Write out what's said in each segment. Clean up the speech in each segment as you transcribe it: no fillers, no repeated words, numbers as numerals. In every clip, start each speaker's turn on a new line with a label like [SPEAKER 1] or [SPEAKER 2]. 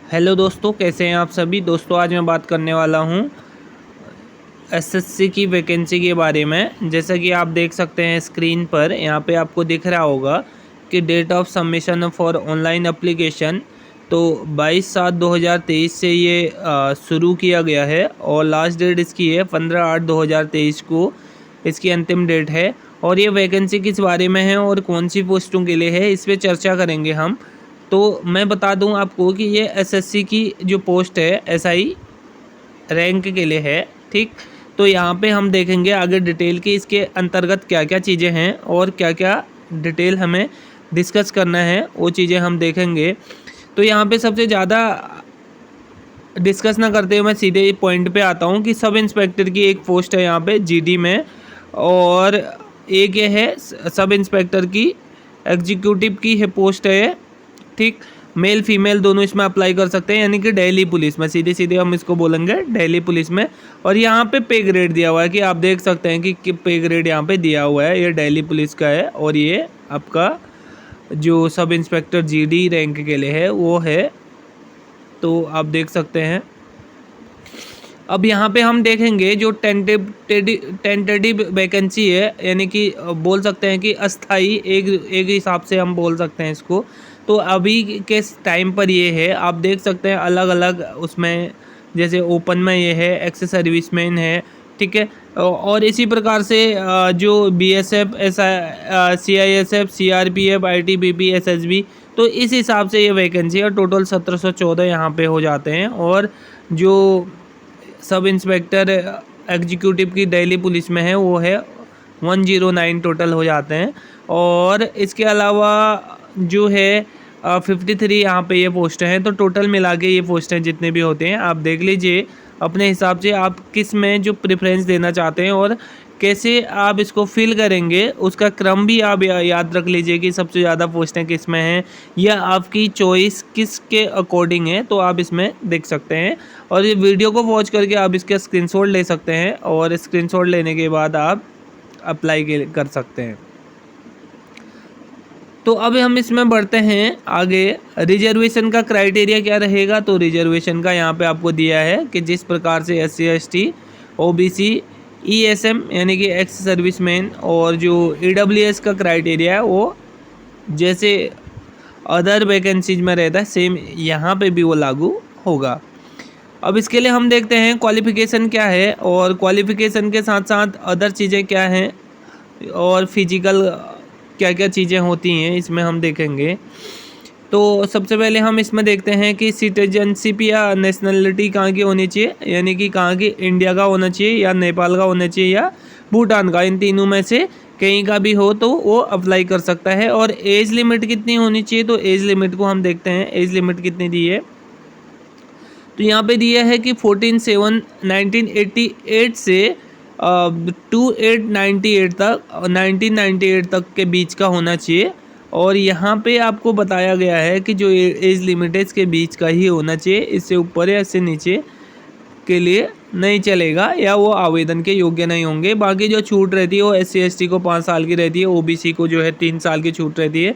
[SPEAKER 1] Hello दोस्तों, कैसे हैं आप सभी दोस्तों। आज मैं बात करने वाला हूं एसएससी की वैकेंसी के बारे में। जैसा कि आप देख सकते हैं स्क्रीन पर, यहाँ पे आपको दिख रहा होगा कि date of submission for online application तो 22/7/2023 से ये शुरू किया गया है और लास्ट डेट इसकी है 15/8/2023 को इसकी अंतिम डेट है। और ये वैकेंसी किस बारे में है और कौन सी पोस्टों के लिए है, इस पर चर्चा करेंगे हम। तो मैं बता दूं आपको कि ये एसएससी की जो पोस्ट है एसआई रैंक के लिए है, ठीक। तो यहाँ पे हम देखेंगे आगे डिटेल की इसके अंतर्गत क्या क्या चीज़ें हैं और क्या क्या डिटेल हमें डिस्कस करना है, वो चीज़ें हम देखेंगे। तो यहाँ पे सबसे ज़्यादा डिस्कस ना करते हुए मैं सीधे पॉइंट पे आता हूँ कि सब इंस्पेक्टर की एक पोस्ट है यहाँ पे जीडी में, और एक ये है सब इंस्पेक्टर की एग्जीक्यूटिव की है पोस्ट है, ठीक। मेल फीमेल दोनों इसमें अप्लाई कर सकते हैं, यानी कि दिल्ली पुलिस में सीधे सीधे हम इसको बोलेंगे दिल्ली पुलिस में। और यहाँ पे पे ग्रेड दिया हुआ है कि आप देख सकते हैं कि पे ग्रेड यहाँ पे दिया हुआ है, ये दिल्ली पुलिस का है और ये आपका जो सब इंस्पेक्टर जीडी रैंक के लिए है वो है, तो आप देख सकते हैं। अब यहाँ पे हम देखेंगे जो टेंटेटिव वैकेंसी है, यानी कि बोल सकते हैं कि अस्थाई, एक हिसाब से हम बोल सकते हैं इसको। तो अभी के टाइम पर ये है, आप देख सकते हैं अलग अलग उसमें, जैसे ओपन में ये है एक्स सर्विसमैन है, ठीक है। और इसी प्रकार से जो BSF, CISF, CRPF, ITBP, SSB, तो इस हिसाब से ये वैकेंसी है। टोटल 1714 यहाँ पे हो जाते हैं। और जो सब इंस्पेक्टर एग्जीक्यूटिव की दिल्ली पुलिस में है वो है 109 टोटल हो जाते हैं। और इसके अलावा जो है 53 यहाँ पे ये पोस्टें हैं। तो टोटल मिला के ये पोस्टें जितने भी होते हैं आप देख लीजिए अपने हिसाब से, आप किस में जो प्रेफरेंस देना चाहते हैं और कैसे आप इसको फिल करेंगे, उसका क्रम भी आप याद रख लीजिए कि सबसे ज़्यादा पोस्टें किस में हैं, या आपकी चॉइस किस के अकॉर्डिंग है, तो आप इसमें देख सकते हैं। और ये वीडियो को वॉच करके आप इसका स्क्रीनशॉट ले सकते हैं और स्क्रीनशॉट लेने के बाद आप अप्लाई कर सकते हैं। तो अब हम इसमें बढ़ते हैं आगे। रिजर्वेशन का क्राइटेरिया क्या रहेगा, तो रिजर्वेशन का यहाँ पे आपको दिया है कि जिस प्रकार से SC/ST, OBC, ESM यानी कि एक्स सर्विसमैन और जो EWS का क्राइटेरिया है वो जैसे अदर वैकेंसीज में रहता है, सेम यहाँ पे भी वो लागू होगा। अब इसके लिए हम देखते हैं क्वालिफ़िकेशन क्या है, और क्वालिफ़िकेशन के साथ साथ अदर चीज़ें क्या हैं और फिजिकल क्या क्या चीज़ें होती हैं इसमें हम देखेंगे। तो सबसे पहले हम इसमें देखते हैं कि सिटीजनशिप या नेशनलिटी कहाँ की होनी चाहिए, यानी कि कहाँ की, इंडिया का होना चाहिए या नेपाल का होना चाहिए या भूटान का, इन तीनों में से कहीं का भी हो तो वो अप्लाई कर सकता है। और एज लिमिट कितनी होनी चाहिए, तो एज लिमिट को हम देखते हैं एज लिमिट कितनी दी है। तो यहाँ पे दिया है कि 14/7/1988 से 2898 तक, 1998 तक के बीच का होना चाहिए। और यहाँ पे आपको बताया गया है कि जो एज लिमिट है इसके बीच का ही होना चाहिए, इससे ऊपर या इससे नीचे के लिए नहीं चलेगा या वो आवेदन के योग्य नहीं होंगे। बाकी जो छूट रहती है वो SC/ST को 5 साल की रहती है, OBC को जो है 3 साल की छूट रहती है,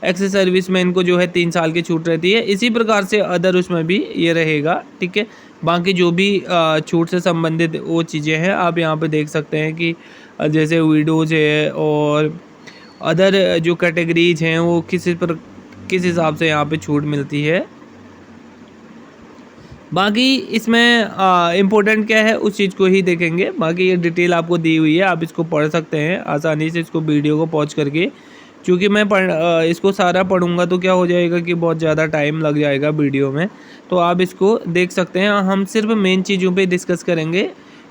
[SPEAKER 1] एक्स सर्विसमैन को जो है 3 साल की छूट रहती है। इसी प्रकार से अदर उसमें भी ये रहेगा, ठीक है। बाकी जो भी छूट से संबंधित वो चीज़ें हैं आप यहाँ पे देख सकते हैं कि जैसे विडोज है और अदर जो कैटेगरीज हैं वो किस हिसाब से यहाँ पे छूट मिलती है। बाकी इसमें इम्पोर्टेंट क्या है उस चीज़ को ही देखेंगे। बाकी ये डिटेल आपको दी हुई है, आप इसको पढ़ सकते हैं आसानी से इसको वीडियो को पॉज करके। क्योंकि मैं इसको सारा पढ़ूंगा तो क्या हो जाएगा कि बहुत ज़्यादा टाइम लग जाएगा वीडियो में, तो आप इसको देख सकते हैं। हम सिर्फ मेन चीज़ों पे डिस्कस करेंगे।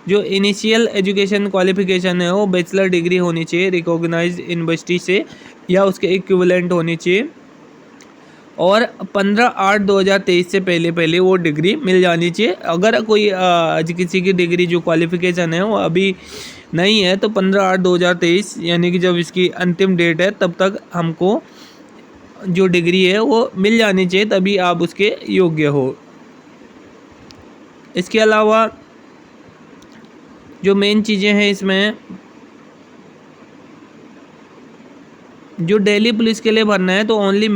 [SPEAKER 1] जो इनिशियल एजुकेशन क्वालिफिकेशन है वो बैचलर डिग्री होनी चाहिए रिकॉग्नाइज्ड यूनिवर्सिटी से या उसके इक्विवेलेंट होनी चाहिए, और 15/8/2023 से पहले वो डिग्री मिल जानी चाहिए। अगर कोई किसी की डिग्री जो क्वालिफ़िकेशन है वो अभी नहीं है तो 15/8/2023 यानी कि जब इसकी अंतिम डेट है तब तक हमको जो डिग्री है वो मिल जानी चाहिए, तभी आप उसके योग्य हो। इसके अलावा जो मेन चीज़ें हैं इसमें, जो दिल्ली पुलिस के लिए भरना है तो only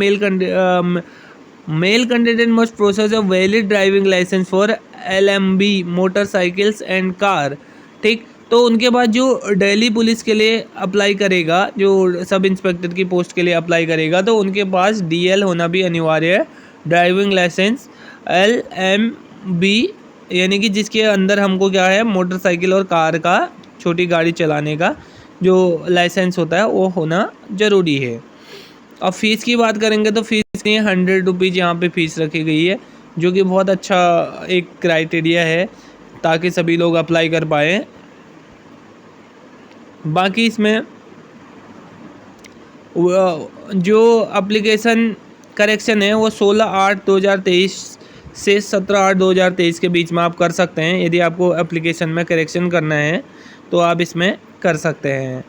[SPEAKER 1] male candidate must process a valid driving licence for LMB motorcycles and car. ठीक, तो उनके बाद जो दिल्ली पुलिस के लिए अप्लाई करेगा, जो सब इंस्पेक्टर की पोस्ट के लिए अप्लाई करेगा, तो उनके पास DL होना भी अनिवार्य है, ड्राइविंग लाइसेंस LMB, यानी कि जिसके अंदर हमको क्या है, मोटरसाइकिल और कार का, छोटी गाड़ी चलाने का जो लाइसेंस होता है वो होना ज़रूरी है। अब फ़ीस की बात करेंगे तो फ़ीस नहीं, 100 रुपीज़ यहाँ पे फ़ीस रखी गई है, जो कि बहुत अच्छा एक क्राइटेरिया है ताकि सभी लोग अप्लाई कर पाएँ। बाकी इसमें जो एप्लीकेशन करेक्शन है वो 16/8/2023 से 17/8/2023 के बीच में आप कर सकते हैं। यदि आपको एप्लीकेशन में करेक्शन करना है तो आप इसमें कर सकते हैं।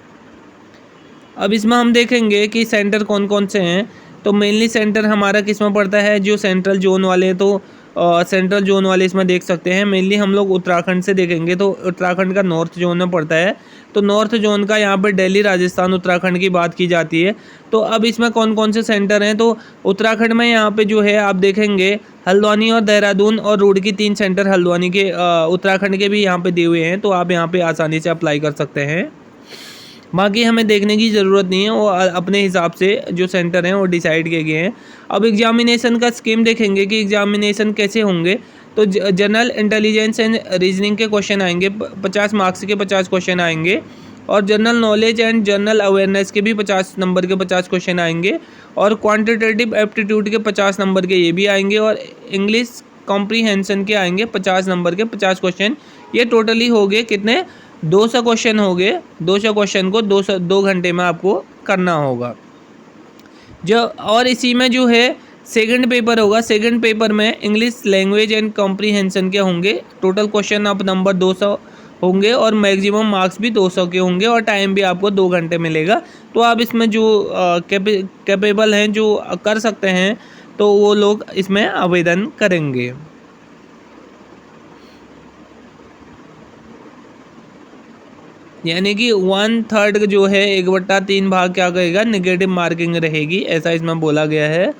[SPEAKER 1] अब इसमें हम देखेंगे कि सेंटर कौन कौन से हैं। तो मेनली सेंटर हमारा किस में पड़ता है, जो सेंट्रल जोन वाले, तो सेंट्रल जोन वाले इसमें देख सकते हैं। मेनली हम लोग उत्तराखंड से देखेंगे तो उत्तराखंड का नॉर्थ जोन में पड़ता है, तो नॉर्थ जोन का यहाँ पर दिल्ली, राजस्थान, उत्तराखंड की बात की जाती है। तो अब इसमें कौन कौन से सेंटर हैं, तो उत्तराखंड में यहाँ पे जो है आप देखेंगे हल्द्वानी और देहरादून और रुड़की, 3 सेंटर हल्द्वानी के, उत्तराखंड के भी यहाँ पे दिए हुए हैं, तो आप यहाँ पे आसानी से अप्लाई कर सकते हैं। बाकी हमें देखने की ज़रूरत नहीं है, वो अपने हिसाब से जो सेंटर हैं वो डिसाइड किए गए हैं। अब एग्जामिनेशन का स्कीम देखेंगे कि एग्जामिनेशन कैसे होंगे। तो जनरल इंटेलिजेंस एंड रीजनिंग के क्वेश्चन आएंगे, 50 मार्क्स के 50 क्वेश्चन आएंगे, और general knowledge and general awareness के भी 50 नंबर के 50 क्वेश्चन आएंगे, और क्वान्टिटेटिव एप्टीट्यूड के 50 नंबर के ये भी आएंगे, और इंग्लिश कॉम्प्रीहेंशन के आएंगे 50 नंबर के 50 क्वेश्चन। ये टोटली हो गए कितने, 200 क्वेश्चन हो गए। 200 क्वेश्चन को 2 घंटे में आपको करना होगा। जो और इसी में जो है सेकंड पेपर होगा। सेकंड पेपर में इंग्लिश लैंग्वेज एंड कॉम्प्रीहेंशन के होंगे। टोटल क्वेश्चन ऑफ नंबर 200 होंगे, और मैक्सिमम मार्क्स भी 200 के होंगे, और टाइम भी आपको 2 घंटे मिलेगा। तो आप इसमें जो कैपेबल हैं, जो कर सकते हैं, तो वो लोग इसमें आवेदन करेंगे। यानी कि 1/3 जो है, 1/3 भाग क्या करेगा, नेगेटिव मार्किंग रहेगी, ऐसा इसमें बोला गया है।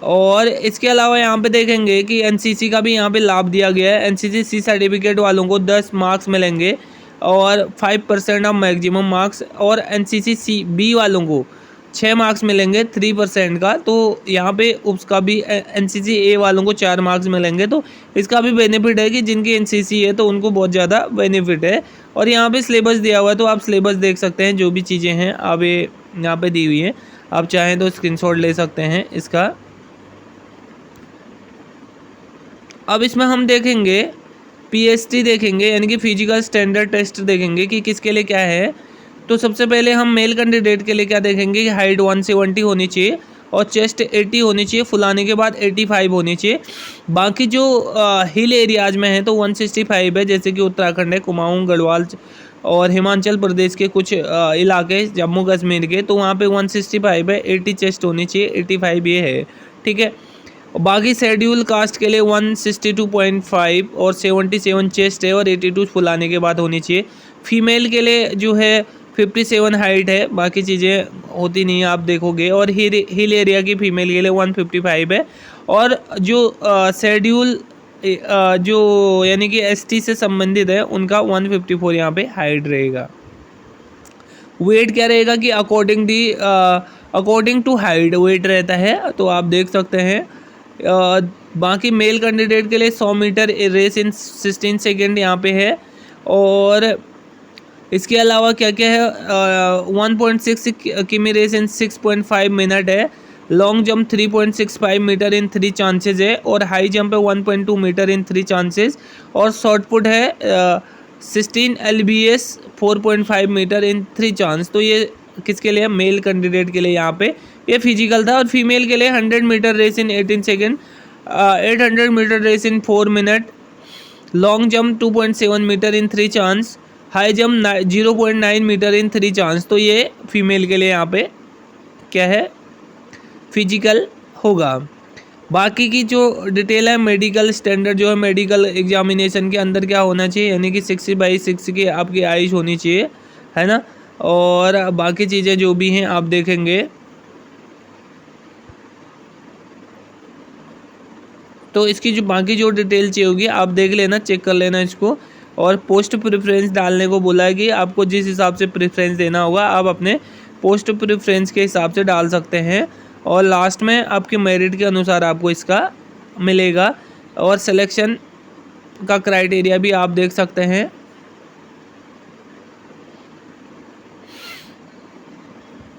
[SPEAKER 1] और इसके अलावा यहाँ पे देखेंगे कि NCC का भी यहाँ पे लाभ दिया गया है। NCC C सर्टिफिकेट वालों को 10 मार्क्स मिलेंगे और 5% ऑफ मैक्सिमम मार्क्स, और NCC B वालों को 6 मार्क्स मिलेंगे 3% का। तो यहाँ पे उसका भी NCC A वालों को 4 मार्क्स मिलेंगे। तो इसका भी बेनिफिट है कि जिनकी NCC है तो उनको बहुत ज़्यादा बेनिफिट है। और यहाँ पे सिलेबस दिया हुआ है, तो आप सिलेबस देख सकते हैं, जो भी चीज़ें हैं अब ये यहाँ पे दी हुई हैं। आप चाहें तो स्क्रीनशॉट ले सकते हैं इसका। अब इसमें हम देखेंगे PST देखेंगे, यानी कि फिजिकल स्टैंडर्ड टेस्ट देखेंगे कि किसके लिए क्या है। तो सबसे पहले हम मेल कैंडिडेट के लिए क्या देखेंगे कि हाइट 170 होनी चाहिए, और चेस्ट 80 होनी चाहिए, फुलाने के बाद 85 होनी चाहिए। बाकी जो हिल एरियाज़ में है तो 165 है, जैसे कि उत्तराखंड है, कुमाऊं, गढ़वाल और हिमाचल प्रदेश के कुछ इलाके, जम्मू कश्मीर के, तो वहाँ पे 165 है। 80 चेस्ट होनी चाहिए, 85 ये है, ठीक है। बाकी शेड्यूल कास्ट के लिए 162.5 और 77 चेस्ट है, और 82 फुलाने के बाद होनी चाहिए। फीमेल के लिए जो है 57 हाइट है, बाकी चीज़ें होती नहीं है, आप देखोगे। और हिल एरिया की फीमेल के लिए 155 है। और जो शेड्यूल जो यानी कि ST से संबंधित है, उनका 154 यहाँ पे हाइट रहेगा। वेट क्या रहेगा कि अकॉर्डिंग टू हाइट वेट रहता है, तो आप देख सकते हैं। बाकी मेल कैंडिडेट के लिए 100 मीटर रेस इन 16 सेकेंड यहाँ पे है। और इसके अलावा क्या क्या है, 1.6 किमी रेस इन 6.5 मिनट है। Long jump 3.65 metre in 3 chances है, और हाई जंप है 1.2 मीटर इन 3 चांसेस, और शॉर्ट पुट है 16 LBS 4.5 मीटर इन 3 चांस। तो ये किसके लिए, मेल कैंडिडेट के लिए यहाँ पे ये फिजिकल था। और फीमेल के लिए 100 metre race in 18 second, 800 metre race in 4 minute, long jump 2.7 metre in 3 chance, high jump 0.9 metre in 3 chance. तो ये फीमेल के लिए यहाँ पे क्या है, फिजिकल होगा। बाकी की जो डिटेल है, मेडिकल स्टैंडर्ड जो है, मेडिकल एग्जामिनेशन के अंदर क्या होना चाहिए, यानी कि 60/6 की आपकी आयुष होनी चाहिए, है ना। और बाकी चीज़ें जो भी हैं आप देखेंगे। तो इसकी जो बाकी जो डिटेल चाहिए होगी आप देख लेना, चेक कर लेना इसको। और पोस्ट प्रेफरेंस डालने को बोला है कि आपको जिस हिसाब से प्रेफरेंस देना होगा आप अपने पोस्ट प्रेफरेंस के हिसाब से डाल सकते हैं। और लास्ट में आपके मेरिट के अनुसार आपको इसका मिलेगा। और सिलेक्शन का क्राइटेरिया भी आप देख सकते हैं।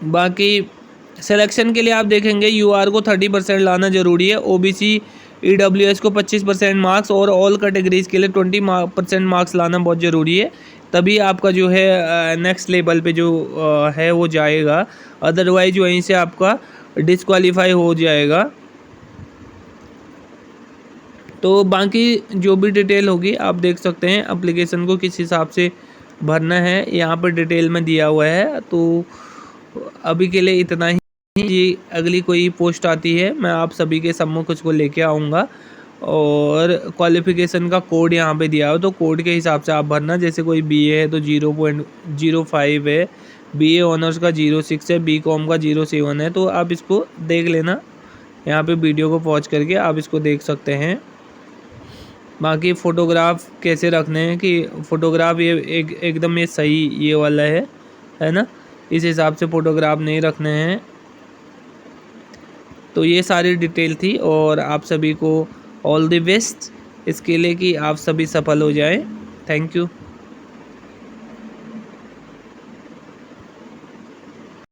[SPEAKER 1] बाकी सिलेक्शन के लिए आप देखेंगे यूआर को 30% लाना ज़रूरी है, ओबीसी ईडब्ल्यूएस को 25% मार्क्स और ऑल कैटेगरीज के लिए 20% मार्क्स लाना बहुत ज़रूरी है, तभी आपका जो है नेक्स्ट लेवल पे जो है वो जाएगा, अदरवाइज वहीं से आपका डिस्क्वालीफाई हो जाएगा। तो बाकी जो भी डिटेल होगी आप देख सकते हैं, एप्लीकेशन को किस हिसाब से भरना है यहाँ पर डिटेल में दिया हुआ है। तो अभी के लिए इतना ही। जी अगली कोई पोस्ट आती है मैं आप सभी के सम्मुख उसको लेके आऊँगा। और क्वालिफ़िकेशन का कोड यहाँ पे दिया हो तो कोड के हिसाब से आप भरना। जैसे कोई बीए है तो 0.05 है, बीए ऑनर्स का 06 है, बीकॉम का 07 है। तो आप इसको देख लेना, यहाँ पे वीडियो को पॉज करके आप इसको देख सकते हैं। बाकी फ़ोटोग्राफ कैसे रखने हैं कि फ़ोटोग्राफ ये एकदम ये सही ये वाला है ना, इस हिसाब से फ़ोटोग्राफ नहीं रखने हैं। तो ये सारी डिटेल थी और आप सभी को ऑल द बेस्ट इसके लिए कि आप सभी सफल हो जाएं। Thank you.